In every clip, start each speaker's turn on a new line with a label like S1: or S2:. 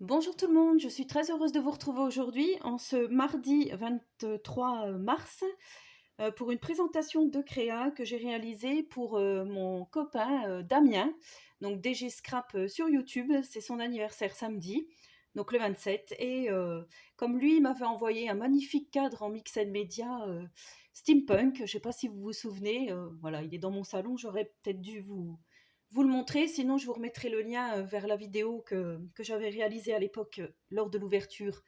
S1: Bonjour tout le monde, je suis très heureuse de vous retrouver aujourd'hui en ce mardi 23 mars pour une présentation de créa que j'ai réalisée pour mon copain Damien, donc DG Scrap sur YouTube. C'est son anniversaire samedi, donc le 27. Et comme lui, il m'avait envoyé un magnifique cadre en mixed media steampunk. Je ne sais pas si vous vous souvenez, voilà, il est dans mon salon, j'aurais peut-être dû vous le montrer. Sinon, je vous remettrai le lien vers la vidéo que j'avais réalisée à l'époque lors de l'ouverture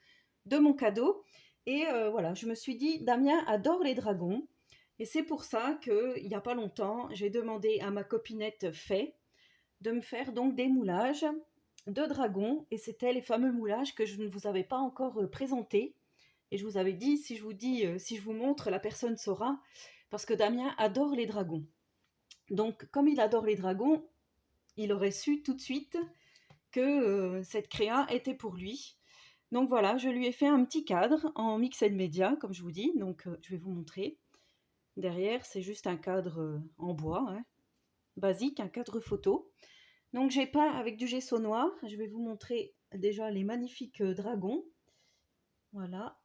S1: de mon cadeau. Et voilà, je me suis dit, Damien adore les dragons. Et c'est pour ça qu'il n'y a pas longtemps, j'ai demandé à ma copinette Faye de me faire donc des moulages de dragons. Et c'était les fameux moulages que je ne vous avais pas encore présentés. Et je vous avais dit, si je vous dis, si je vous montre, la personne saura. Parce que Damien adore les dragons. Donc, comme il adore les dragons, il aurait su tout de suite que cette créa était pour lui. Donc voilà, je lui ai fait un petit cadre en mixed media, comme je vous dis. Donc je vais vous montrer. Derrière, c'est juste un cadre en bois, hein, basique, un cadre photo. Donc j'ai peint avec du gesso noir. Je vais vous montrer déjà les magnifiques dragons. Voilà.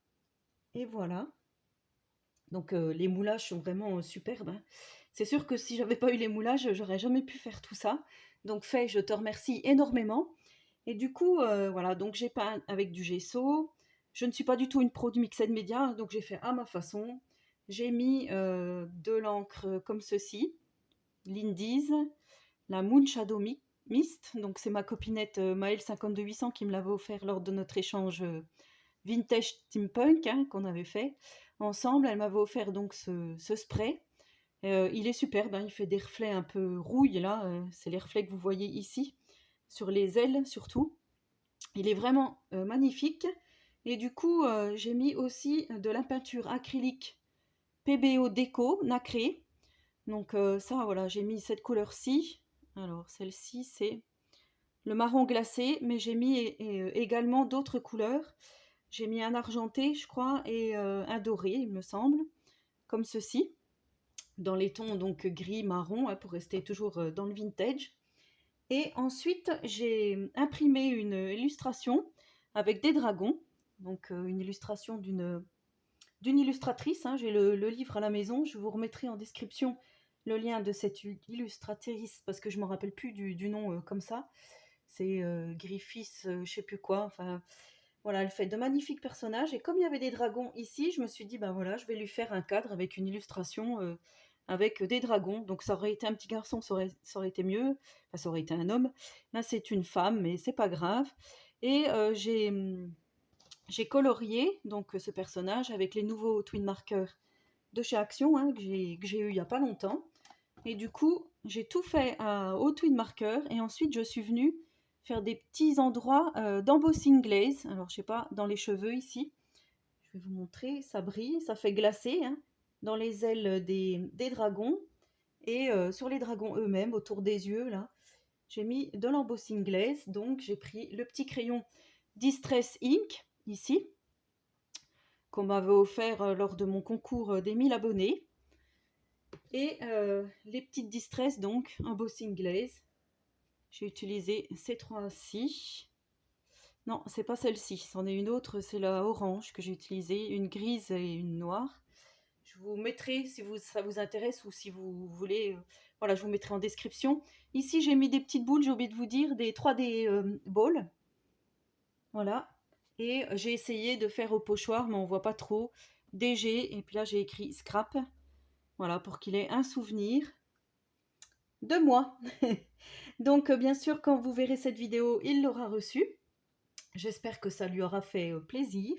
S1: Et voilà. Donc les moulages sont vraiment superbes, hein. C'est sûr que si j'avais pas eu les moulages, j'aurais jamais pu faire tout ça. Donc Faye, je te remercie énormément. Et du coup, voilà, donc j'ai peint avec du gesso. Je ne suis pas du tout une pro du mixed media, donc j'ai fait à ma façon. J'ai mis de l'encre comme ceci, l'Indies, la Moon Shadow Mist. Donc c'est ma copinette Maëlle 52800 qui me l'avait offert lors de notre échange vintage steampunk hein, qu'on avait fait ensemble. Elle m'avait offert donc ce spray. Il est superbe, hein, il fait des reflets un peu rouille là. C'est les reflets que vous voyez ici, sur les ailes surtout. Il est vraiment magnifique. Et du coup, j'ai mis aussi de la peinture acrylique PBO Déco nacré. Donc ça, voilà, j'ai mis cette couleur-ci. Alors celle-ci, c'est le marron glacé, mais j'ai mis également d'autres couleurs. J'ai mis un argenté, je crois, et un doré, il me semble, comme ceci, dans les tons donc gris, marron, hein, pour rester toujours dans le vintage. Et ensuite, j'ai imprimé une illustration avec des dragons, donc une illustration d'une illustratrice, hein. J'ai le livre à la maison, je vous remettrai en description le lien de cette illustratrice, parce que je ne me rappelle plus du nom comme ça. C'est Griffiths, je sais plus quoi, enfin voilà, elle fait de magnifiques personnages. Et comme il y avait des dragons ici, je me suis dit, ben voilà, je vais lui faire un cadre avec une illustration avec des dragons. Donc ça aurait été un petit garçon, ça aurait été mieux. Enfin, ça aurait été un homme. Là, c'est une femme, mais c'est pas grave. Et j'ai colorié donc ce personnage avec les nouveaux twin markers de chez Action hein, que j'ai eu il y a pas longtemps. Et du coup, j'ai tout fait au twin marker. Et ensuite, je suis venue faire des petits endroits d'embossing glaze. Alors, je sais pas, dans les cheveux ici. Je vais vous montrer, ça brille, ça fait glacer hein, dans les ailes des dragons. Et sur les dragons eux-mêmes, autour des yeux, là, j'ai mis de l'embossing glaze. Donc, j'ai pris le petit crayon Distress Ink, ici, qu'on m'avait offert lors de mon concours des 1000 abonnés. Et les petites Distress, donc, embossing glaze. J'ai utilisé ces trois-ci. Non, c'est pas celle-ci, c'en est une autre, c'est la orange que j'ai utilisée, une grise et une noire. Je vous mettrai si ça vous intéresse ou si vous voulez, voilà, je vous mettrai en description. Ici, j'ai mis des petites boules, j'ai oublié de vous dire, des 3D balls. Voilà. Et j'ai essayé de faire au pochoir, mais on voit pas trop. DG, et puis là j'ai écrit scrap. Voilà, pour qu'il ait un souvenir de moi. Donc, bien sûr, quand vous verrez cette vidéo, il l'aura reçu. J'espère que ça lui aura fait plaisir.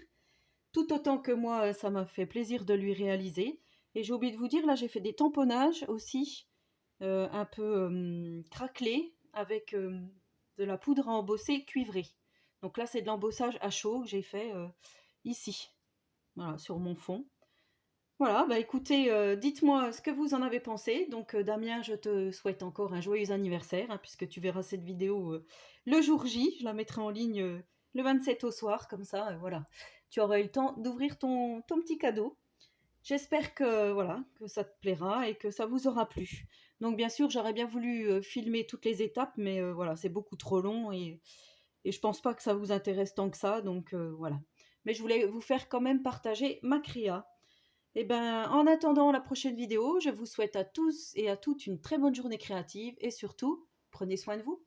S1: Tout autant que moi, ça m'a fait plaisir de lui réaliser. Et j'ai oublié de vous dire, là, j'ai fait des tamponnages aussi, un peu craquelés, avec de la poudre à embosser cuivrée. Donc là, c'est de l'embossage à chaud que j'ai fait ici, voilà, sur mon fond. Voilà, bah écoutez, dites-moi ce que vous en avez pensé. Donc Damien, je te souhaite encore un joyeux anniversaire, hein, puisque tu verras cette vidéo le jour J. Je la mettrai en ligne le 27 au soir, comme ça, voilà. Tu auras eu le temps d'ouvrir ton petit cadeau. J'espère que voilà, que ça te plaira et que ça vous aura plu. Donc bien sûr, j'aurais bien voulu filmer toutes les étapes, mais voilà, c'est beaucoup trop long et et je pense pas que ça vous intéresse tant que ça, donc voilà. Mais je voulais vous faire quand même partager ma créa. Et ben, en attendant la prochaine vidéo, je vous souhaite à tous et à toutes une très bonne journée créative et surtout, prenez soin de vous.